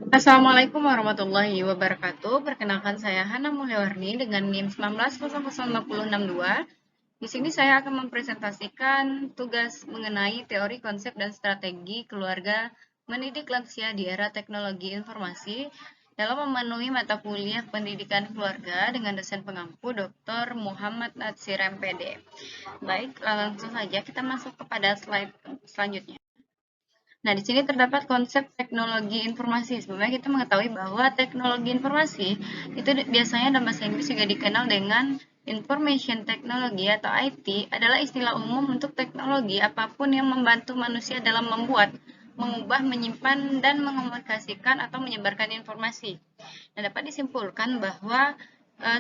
Assalamualaikum warahmatullahi wabarakatuh. Perkenalkan saya Hana Mulyawarni dengan NIM 19005062. Di sini saya akan mempresentasikan tugas mengenai teori, konsep, dan strategi keluarga mendidik lansia di era teknologi informasi dalam memenuhi mata kuliah pendidikan keluarga dengan dosen pengampu Dr. Muhammad Natsir MPD. Baik, langsung saja kita masuk kepada slide selanjutnya. Nah, di sini terdapat konsep teknologi informasi. Sebenarnya kita mengetahui bahwa teknologi informasi itu biasanya dalam bahasa Inggris juga dikenal dengan Information Technology atau IT adalah istilah umum untuk teknologi apapun yang membantu manusia dalam membuat, mengubah, menyimpan, dan mengomunikasikan atau menyebarkan informasi. Nah, dapat disimpulkan bahwa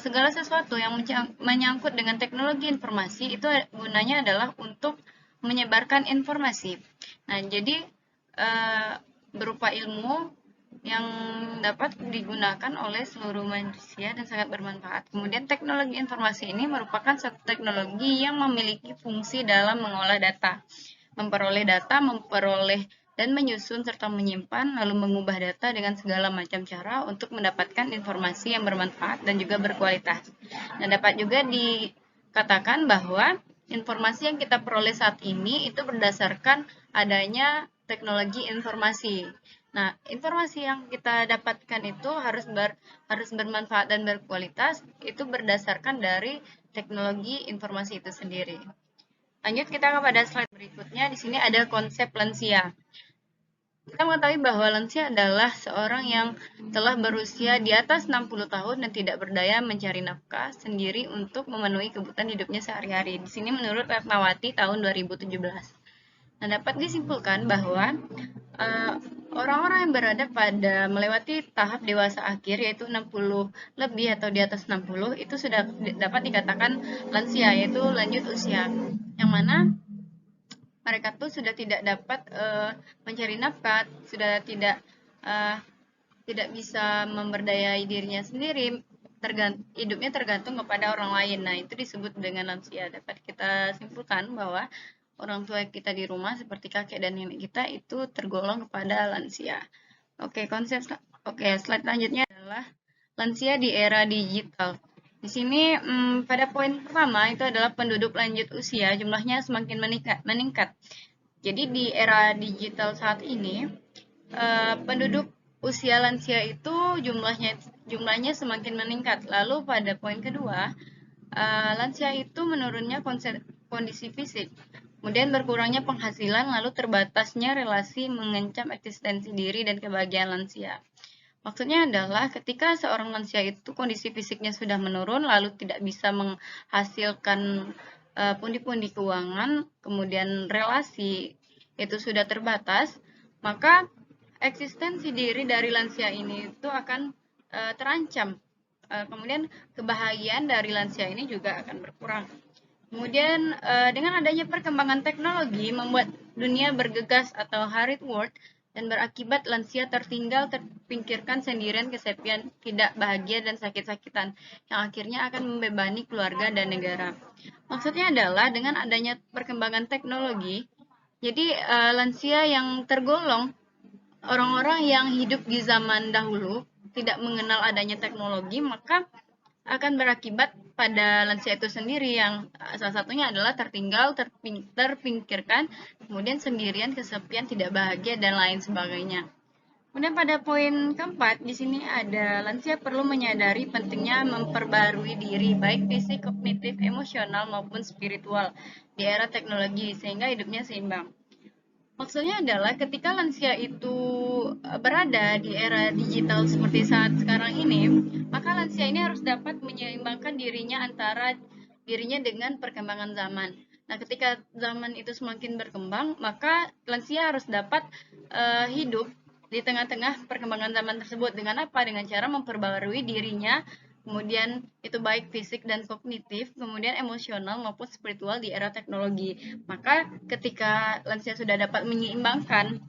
segala sesuatu yang menyangkut dengan teknologi informasi itu gunanya adalah untuk menyebarkan informasi. Nah, jadi berupa ilmu yang dapat digunakan oleh seluruh manusia dan sangat bermanfaat. Kemudian teknologi informasi ini merupakan satu teknologi yang memiliki fungsi dalam mengolah data, memperoleh dan menyusun serta menyimpan lalu mengubah data dengan segala macam cara untuk mendapatkan informasi yang bermanfaat dan juga berkualitas. Nah, dapat juga dikatakan bahwa informasi yang kita peroleh saat ini itu berdasarkan adanya teknologi informasi. Nah, informasi yang kita dapatkan itu harus bermanfaat dan berkualitas itu berdasarkan dari teknologi informasi itu sendiri. Lanjut kita kepada slide berikutnya. Di sini ada konsep lansia. Kita mengetahui bahwa lansia adalah seorang yang telah berusia di atas 60 tahun dan tidak berdaya mencari nafkah sendiri untuk memenuhi kebutuhan hidupnya sehari-hari. Di sini menurut Ratnawati tahun 2017. Nah, dapat disimpulkan bahwa orang-orang yang berada pada melewati tahap dewasa akhir yaitu 60 lebih atau di atas 60 itu sudah dapat dikatakan lansia, yaitu lanjut usia. Yang mana mereka tuh sudah tidak dapat mencari nafkah, sudah tidak bisa memberdayai dirinya sendiri, hidupnya tergantung kepada orang lain. Nah, itu disebut dengan lansia. Dapat kita simpulkan bahwa orang tua kita di rumah seperti kakek dan nenek kita itu tergolong kepada lansia. Oke, slide selanjutnya adalah lansia di era digital. Di sini pada poin pertama itu adalah penduduk lanjut usia jumlahnya semakin meningkat. Jadi di era digital saat ini penduduk usia lansia itu jumlahnya semakin meningkat. Lalu pada poin kedua, lansia itu menurunnya kondisi fisik, kemudian berkurangnya penghasilan, lalu terbatasnya relasi mengancam eksistensi diri dan kebahagiaan lansia. Maksudnya adalah ketika seorang lansia itu kondisi fisiknya sudah menurun, lalu tidak bisa menghasilkan pundi-pundi keuangan, kemudian relasi itu sudah terbatas, maka eksistensi diri dari lansia ini itu akan terancam. Kemudian kebahagiaan dari lansia ini juga akan berkurang. Kemudian dengan adanya perkembangan teknologi membuat dunia bergegas atau hurried world dan berakibat lansia tertinggal, terpinggirkan sendirian, kesepian, tidak bahagia dan sakit-sakitan yang akhirnya akan membebani keluarga dan negara. Maksudnya adalah dengan adanya perkembangan teknologi, jadi lansia yang tergolong orang-orang yang hidup di zaman dahulu tidak mengenal adanya teknologi, maka akan berakibat pada lansia itu sendiri yang salah satunya adalah tertinggal, terpinggirkan, kemudian sendirian, kesepian, tidak bahagia, dan lain sebagainya. Kemudian pada poin keempat, di sini ada lansia perlu menyadari pentingnya memperbarui diri, baik fisik, kognitif, emosional, maupun spiritual di era teknologi, sehingga hidupnya seimbang. Maksudnya adalah ketika lansia itu berada di era digital seperti saat sekarang ini, maka lansia ini harus dapat menyeimbangkan dirinya antara dirinya dengan perkembangan zaman. Nah, ketika zaman itu semakin berkembang, maka lansia harus dapat hidup di tengah-tengah perkembangan zaman tersebut dengan apa? Dengan cara memperbarui dirinya, kemudian itu baik fisik dan kognitif, kemudian emosional maupun spiritual di era teknologi. Maka ketika lansia sudah dapat menyeimbangkan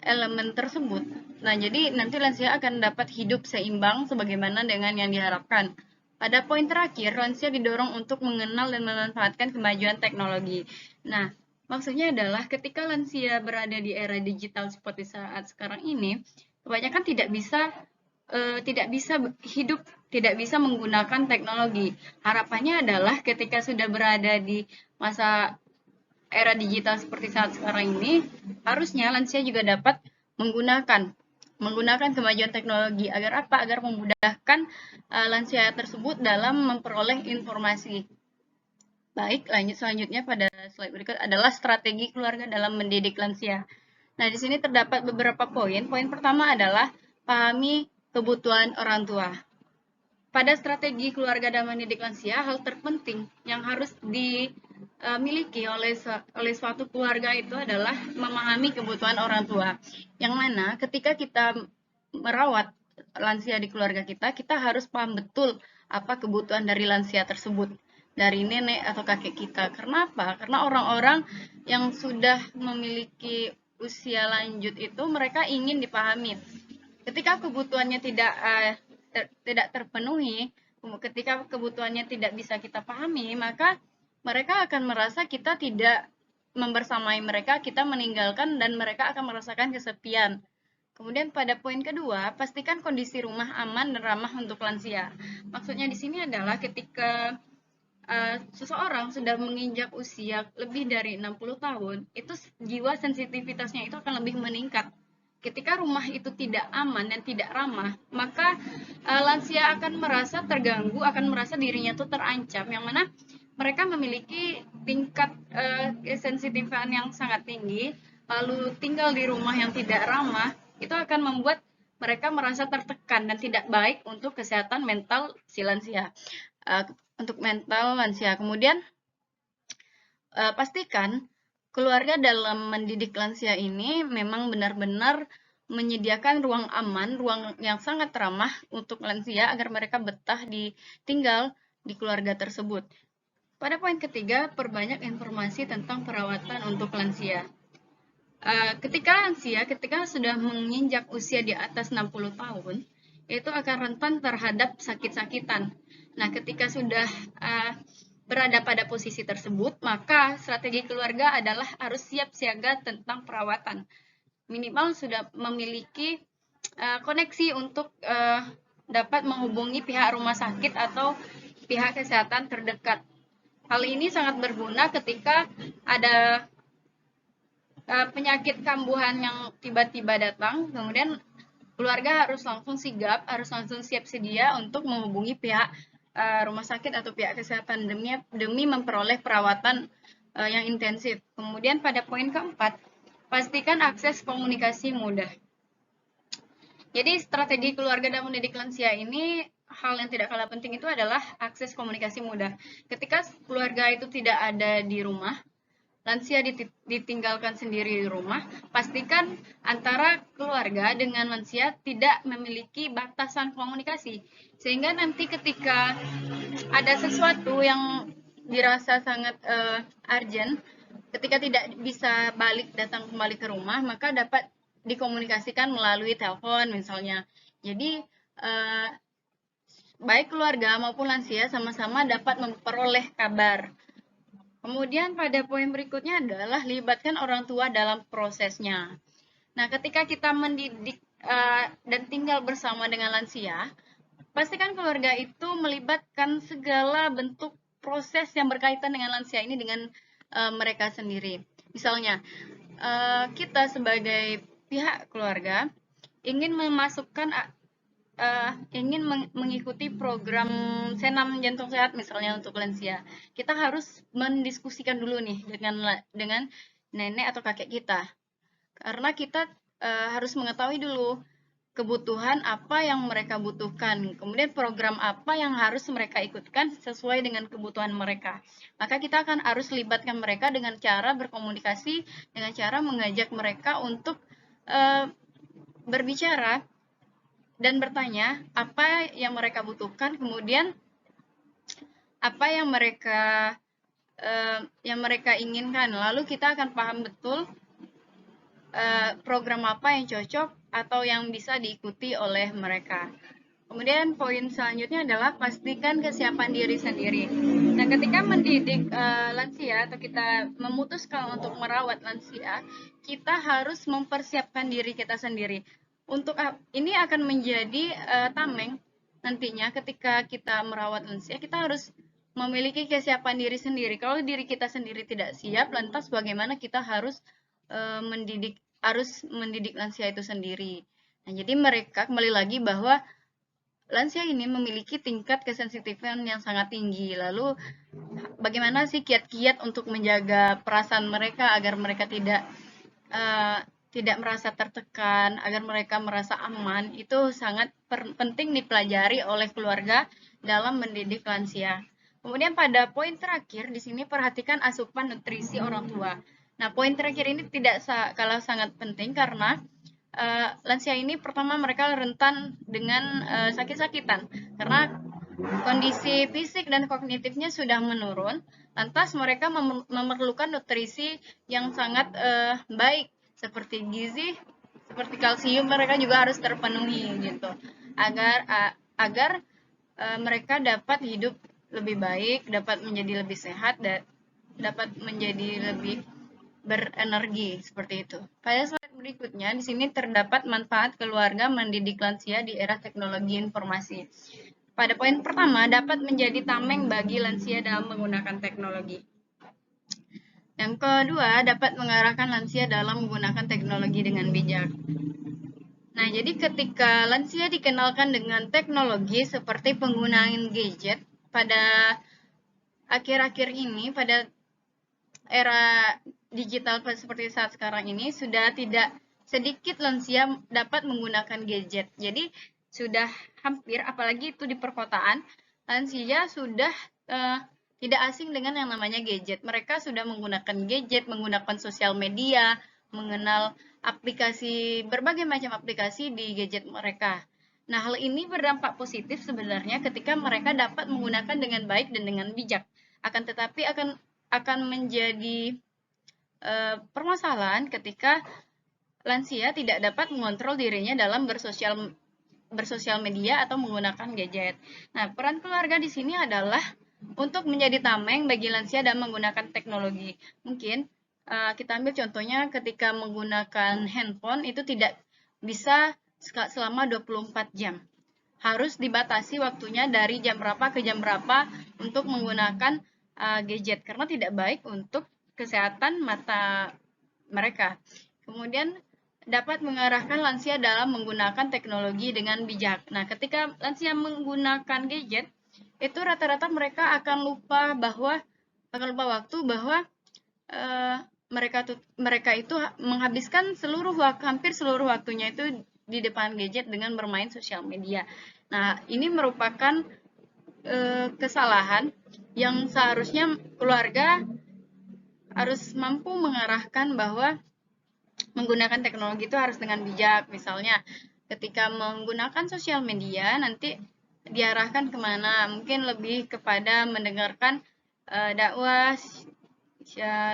elemen tersebut, nah jadi nanti lansia akan dapat hidup seimbang sebagaimana dengan yang diharapkan. Pada poin terakhir, lansia didorong untuk mengenal dan memanfaatkan kemajuan teknologi. Nah, Maksudnya adalah ketika lansia berada di era digital seperti saat sekarang ini, kebanyakan tidak bisa hidup, tidak bisa menggunakan teknologi. Harapannya adalah ketika sudah berada di masa era digital seperti saat sekarang ini, harusnya lansia juga dapat menggunakan menggunakan kemajuan teknologi agar apa? Agar memudahkan lansia tersebut dalam memperoleh informasi. Baik, lanjut selanjutnya pada slide berikut adalah strategi keluarga dalam mendidik lansia. Nah, di sini terdapat beberapa poin. Poin pertama adalah pahami kebutuhan orang tua. Pada strategi keluarga dalam mendidik lansia, hal terpenting yang harus dimiliki oleh suatu keluarga itu adalah memahami kebutuhan orang tua. Yang mana ketika kita merawat lansia di keluarga kita, kita harus paham betul apa kebutuhan dari lansia tersebut, dari nenek atau kakek kita. Karena apa? Karena orang-orang yang sudah memiliki usia lanjut itu mereka ingin dipahami. Ketika kebutuhannya tidak terpenuhi, ketika kebutuhannya tidak bisa kita pahami, maka mereka akan merasa kita tidak membersamai mereka, kita meninggalkan dan mereka akan merasakan kesepian. Kemudian pada poin kedua, pastikan kondisi rumah aman dan ramah untuk lansia. Maksudnya di sini adalah ketika seseorang sudah menginjak usia lebih dari 60 tahun, itu jiwa sensitivitasnya itu akan lebih meningkat. Ketika rumah itu tidak aman dan tidak ramah, maka lansia akan merasa terganggu, akan merasa dirinya itu terancam, yang mana mereka memiliki tingkat kesensitifan yang sangat tinggi, lalu tinggal di rumah yang tidak ramah, itu akan membuat mereka merasa tertekan dan tidak baik untuk kesehatan mental si lansia. Untuk mental lansia. Kemudian pastikan keluarga dalam mendidik lansia ini memang benar-benar menyediakan ruang aman, ruang yang sangat ramah untuk lansia agar mereka betah tinggal di keluarga tersebut. Pada poin ketiga, perbanyak informasi tentang perawatan untuk lansia. Ketika sudah menginjak usia di atas 60 tahun, itu akan rentan terhadap sakit-sakitan. Nah, ketika sudah berada pada posisi tersebut, maka strategi keluarga adalah harus siap siaga tentang perawatan. Minimal sudah memiliki koneksi untuk dapat menghubungi pihak rumah sakit atau pihak kesehatan terdekat. Hal ini sangat berguna ketika ada penyakit kambuhan yang tiba-tiba datang, kemudian keluarga harus langsung sigap, harus langsung siap sedia untuk menghubungi pihak rumah sakit atau pihak kesehatan demi memperoleh perawatan yang intensif. Kemudian pada poin keempat, pastikan akses komunikasi mudah. Jadi strategi keluarga dalam mendidik lansia ini hal yang tidak kalah penting itu adalah akses komunikasi mudah. Ketika keluarga itu tidak ada di rumah, lansia ditinggalkan sendiri di rumah, pastikan antara keluarga dengan lansia tidak memiliki batasan komunikasi. Sehingga nanti ketika ada sesuatu yang dirasa sangat urgent, ketika tidak bisa datang kembali ke rumah, maka dapat dikomunikasikan melalui telepon misalnya. Jadi baik keluarga maupun lansia sama-sama dapat memperoleh kabar. Kemudian pada poin berikutnya adalah libatkan orang tua dalam prosesnya. Nah, ketika kita mendidik dan tinggal bersama dengan lansia, pastikan keluarga itu melibatkan segala bentuk proses yang berkaitan dengan lansia ini dengan mereka sendiri. Misalnya, kita sebagai pihak keluarga ingin ingin mengikuti program senam jantung sehat misalnya untuk lansia, kita harus mendiskusikan dulu nih dengan nenek atau kakek kita, karena kita harus mengetahui dulu kebutuhan apa yang mereka butuhkan, kemudian program apa yang harus mereka ikutkan sesuai dengan kebutuhan mereka. Maka kita akan harus libatkan mereka dengan cara berkomunikasi, dengan cara mengajak mereka untuk berbicara dan bertanya apa yang mereka butuhkan, kemudian apa yang mereka inginkan. Lalu kita akan paham betul program apa yang cocok atau yang bisa diikuti oleh mereka. Kemudian poin selanjutnya adalah pastikan kesiapan diri sendiri. Nah, ketika mendidik lansia atau kita memutuskan untuk merawat lansia, kita harus mempersiapkan diri kita sendiri. Untuk ini akan menjadi tameng nantinya ketika kita merawat lansia, kita harus memiliki kesiapan diri sendiri. Kalau diri kita sendiri tidak siap, lantas bagaimana kita harus mendidik lansia itu sendiri. Nah, jadi mereka kembali lagi bahwa lansia ini memiliki tingkat kesensitifan yang sangat tinggi. Lalu bagaimana sih kiat-kiat untuk menjaga perasaan mereka agar mereka tidak merasa tertekan, agar mereka merasa aman? Itu sangat penting dipelajari oleh keluarga dalam mendidik lansia. Kemudian pada poin terakhir di sini perhatikan asupan nutrisi orang tua. Nah, poin terakhir ini tidak kalah sangat penting karena lansia ini pertama mereka rentan dengan sakit-sakitan karena kondisi fisik dan kognitifnya sudah menurun, lantas mereka memerlukan nutrisi yang sangat baik seperti gizi, seperti kalsium mereka juga harus terpenuhi gitu agar mereka dapat hidup lebih baik, dapat menjadi lebih sehat dan dapat menjadi lebih berenergi seperti itu. Pada slide berikutnya di sini terdapat manfaat keluarga mendidik lansia di era teknologi informasi. Pada poin pertama, dapat menjadi tameng bagi lansia dalam menggunakan teknologi. Yang kedua, dapat mengarahkan lansia dalam menggunakan teknologi dengan bijak. Nah, jadi ketika lansia dikenalkan dengan teknologi seperti penggunaan gadget pada akhir-akhir ini, pada era digital seperti saat sekarang ini, sudah tidak sedikit lansia dapat menggunakan gadget. Jadi sudah hampir, apalagi itu di perkotaan, lansia sudah tidak asing dengan yang namanya gadget. Mereka sudah menggunakan gadget, menggunakan sosial media, mengenal berbagai macam aplikasi di gadget mereka. Nah, hal ini berdampak positif sebenarnya ketika mereka dapat menggunakan dengan baik dan dengan bijak. Akan tetapi akan menjadi permasalahan ketika lansia tidak dapat mengontrol dirinya dalam bersosial media atau menggunakan gadget. Nah, peran keluarga di sini adalah untuk menjadi tameng bagi lansia dan menggunakan teknologi. Mungkin kita ambil contohnya ketika menggunakan handphone itu tidak bisa selama 24 jam. Harus dibatasi waktunya dari jam berapa ke jam berapa untuk menggunakan gadget karena tidak baik untuk kesehatan mata mereka. Kemudian dapat mengarahkan lansia dalam menggunakan teknologi dengan bijak. Nah, ketika lansia menggunakan gadget, itu rata-rata mereka akan lupa waktu bahwa mereka itu menghabiskan hampir seluruh waktunya itu di depan gadget dengan bermain sosial media. Nah, ini merupakan kesalahan yang seharusnya keluarga harus mampu mengarahkan bahwa menggunakan teknologi itu harus dengan bijak. Misalnya, ketika menggunakan sosial media, nanti diarahkan kemana? Mungkin lebih kepada mendengarkan dakwah,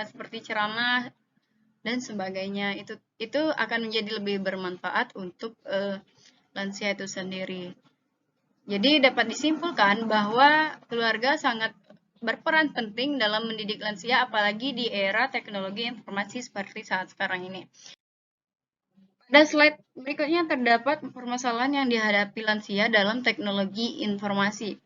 seperti ceramah dan sebagainya. Itu akan menjadi lebih bermanfaat untuk lansia itu sendiri. Jadi dapat disimpulkan bahwa keluarga sangat berperan penting dalam mendidik lansia, apalagi di era teknologi informasi seperti saat sekarang ini. Pada slide berikutnya terdapat permasalahan yang dihadapi lansia dalam teknologi informasi.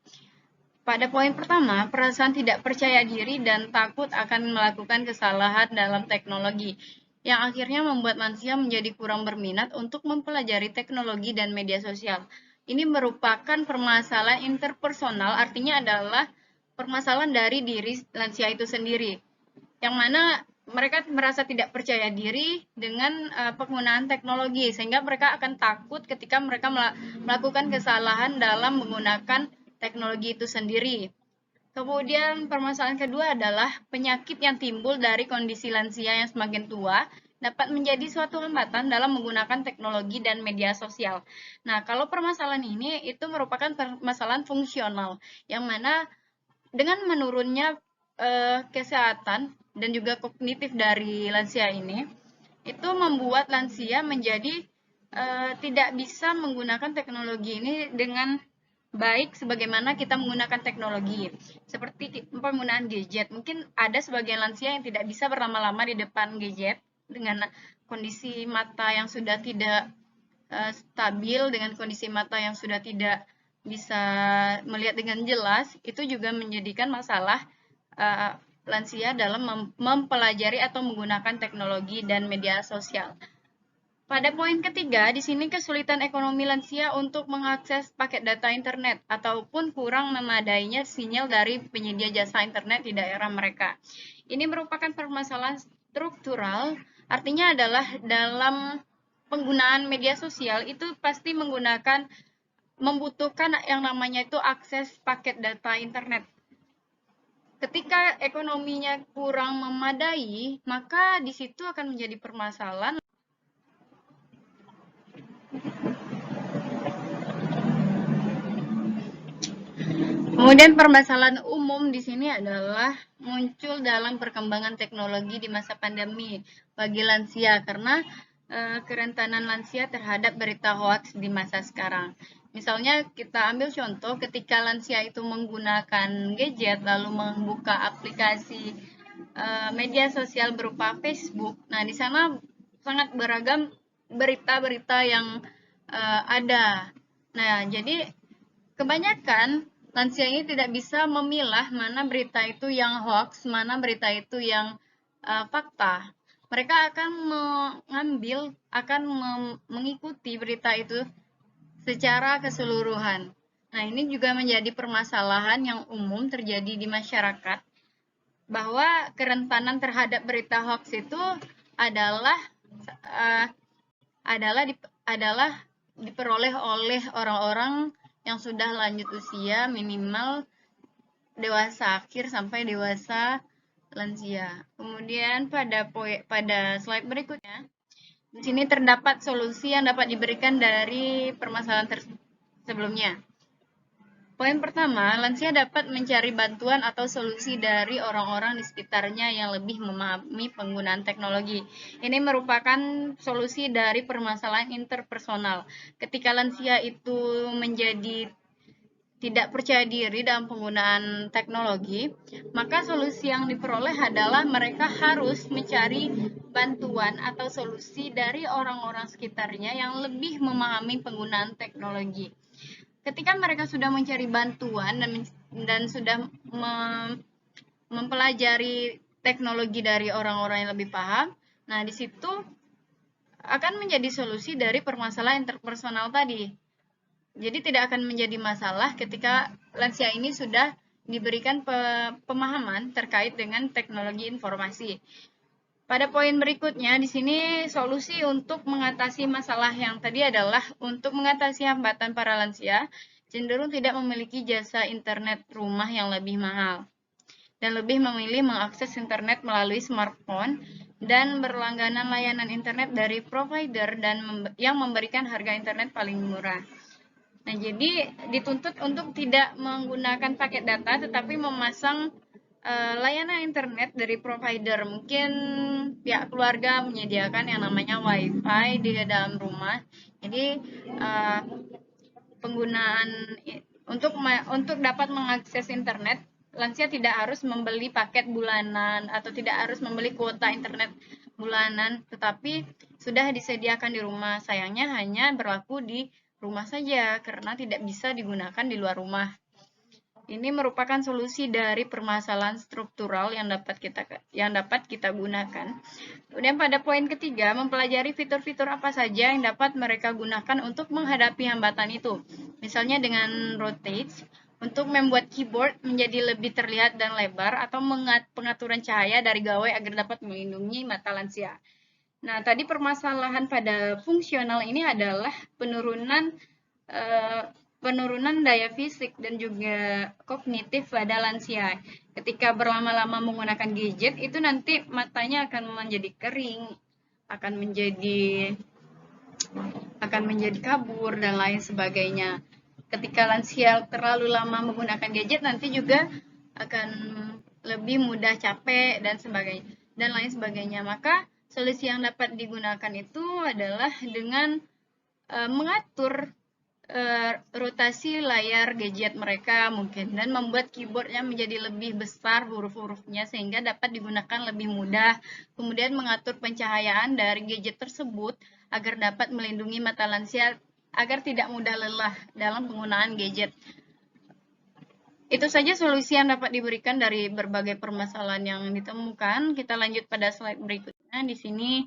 Pada poin pertama, perasaan tidak percaya diri dan takut akan melakukan kesalahan dalam teknologi, yang akhirnya membuat lansia menjadi kurang berminat untuk mempelajari teknologi dan media sosial. Ini merupakan permasalahan interpersonal, artinya adalah permasalahan dari diri lansia itu sendiri, yang mana mereka merasa tidak percaya diri dengan penggunaan teknologi, sehingga mereka akan takut ketika mereka melakukan kesalahan dalam menggunakan teknologi itu sendiri. Kemudian permasalahan kedua adalah penyakit yang timbul dari kondisi lansia yang semakin tua dapat menjadi suatu hambatan dalam menggunakan teknologi dan media sosial. Nah, kalau permasalahan ini itu merupakan permasalahan fungsional, yang mana dengan menurunnya kesehatan dan juga kognitif dari lansia ini, itu membuat lansia menjadi tidak bisa menggunakan teknologi ini dengan baik sebagaimana kita menggunakan teknologi. Seperti penggunaan gadget. Mungkin ada sebagian lansia yang tidak bisa berlama-lama di depan gadget dengan kondisi mata yang sudah tidak stabil, dengan kondisi mata yang sudah tidak bisa melihat dengan jelas, itu juga menjadikan masalah lansia dalam mempelajari atau menggunakan teknologi dan media sosial. Pada poin ketiga, di sini kesulitan ekonomi lansia untuk mengakses paket data internet ataupun kurang memadainya sinyal dari penyedia jasa internet di daerah mereka. Ini merupakan permasalahan struktural, artinya adalah dalam penggunaan media sosial itu pasti membutuhkan yang namanya itu akses paket data internet. Ketika ekonominya kurang memadai, maka di situ akan menjadi permasalahan. Kemudian permasalahan umum di sini adalah muncul dalam perkembangan teknologi di masa pandemi bagi lansia karena kerentanan lansia terhadap berita hoaks di masa sekarang. Misalnya kita ambil contoh ketika lansia itu menggunakan gadget lalu membuka aplikasi media sosial berupa Facebook. Nah, di sana sangat beragam berita-berita yang ada. Nah, jadi kebanyakan lansia ini tidak bisa memilah mana berita itu yang hoax, mana berita itu yang fakta. Mereka akan mengikuti berita itu secara keseluruhan. Nah, ini juga menjadi permasalahan yang umum terjadi di masyarakat, bahwa kerentanan terhadap berita hoax itu adalah uh, adalah diperoleh oleh orang-orang yang sudah lanjut usia, minimal dewasa akhir sampai dewasa lansia. Kemudian pada slide berikutnya, di sini terdapat solusi yang dapat diberikan dari permasalahan sebelumnya. Poin pertama, lansia dapat mencari bantuan atau solusi dari orang-orang di sekitarnya yang lebih memahami penggunaan teknologi. Ini merupakan solusi dari permasalahan interpersonal. Ketika lansia itu menjadi tidak percaya diri dalam penggunaan teknologi, maka solusi yang diperoleh adalah mereka harus mencari bantuan atau solusi dari orang-orang sekitarnya yang lebih memahami penggunaan teknologi. Ketika mereka sudah mencari bantuan dan sudah mempelajari teknologi dari orang-orang yang lebih paham, nah di situ akan menjadi solusi dari permasalahan interpersonal tadi. Jadi tidak akan menjadi masalah ketika lansia ini sudah diberikan pemahaman terkait dengan teknologi informasi. Pada poin berikutnya, di sini solusi untuk mengatasi masalah yang tadi adalah untuk mengatasi hambatan para lansia cenderung tidak memiliki jasa internet rumah yang lebih mahal dan lebih memilih mengakses internet melalui smartphone dan berlangganan layanan internet dari provider yang memberikan harga internet paling murah. Nah, jadi dituntut untuk tidak menggunakan paket data tetapi memasang layanan internet dari provider. Mungkin pihak keluarga menyediakan yang namanya WiFi di dalam rumah. Jadi penggunaan untuk dapat mengakses internet, lansia tidak harus membeli paket bulanan atau tidak harus membeli kuota internet bulanan, tetapi sudah disediakan di rumah. Sayangnya hanya berlaku di rumah saja karena tidak bisa digunakan di luar rumah. Ini merupakan solusi dari permasalahan struktural yang dapat kita gunakan. Kemudian pada poin ketiga, mempelajari fitur-fitur apa saja yang dapat mereka gunakan untuk menghadapi hambatan itu. Misalnya dengan rotate, untuk membuat keyboard menjadi lebih terlihat dan lebar, atau pengaturan cahaya dari gawai agar dapat melindungi mata lansia. Nah, tadi permasalahan pada fungsional ini adalah penurunan daya fisik dan juga kognitif pada lansia. Ketika berlama-lama menggunakan gadget, itu nanti matanya akan menjadi kering, akan menjadi kabur dan lain sebagainya. Ketika lansia terlalu lama menggunakan gadget, nanti juga akan lebih mudah capek dan lain sebagainya. Maka solusi yang dapat digunakan itu adalah dengan mengatur rotasi layar gadget mereka mungkin, dan membuat keyboardnya menjadi lebih besar huruf-hurufnya sehingga dapat digunakan lebih mudah. Kemudian mengatur pencahayaan dari gadget tersebut agar dapat melindungi mata lansia agar tidak mudah lelah dalam penggunaan gadget. Itu saja solusi yang dapat diberikan dari berbagai permasalahan yang ditemukan. Kita lanjut pada slide berikutnya. Di sini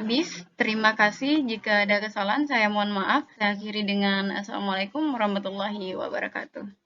habis. Terima kasih. Jika ada kesalahan, saya mohon maaf. Saya akhiri dengan Assalamualaikum warahmatullahi wabarakatuh.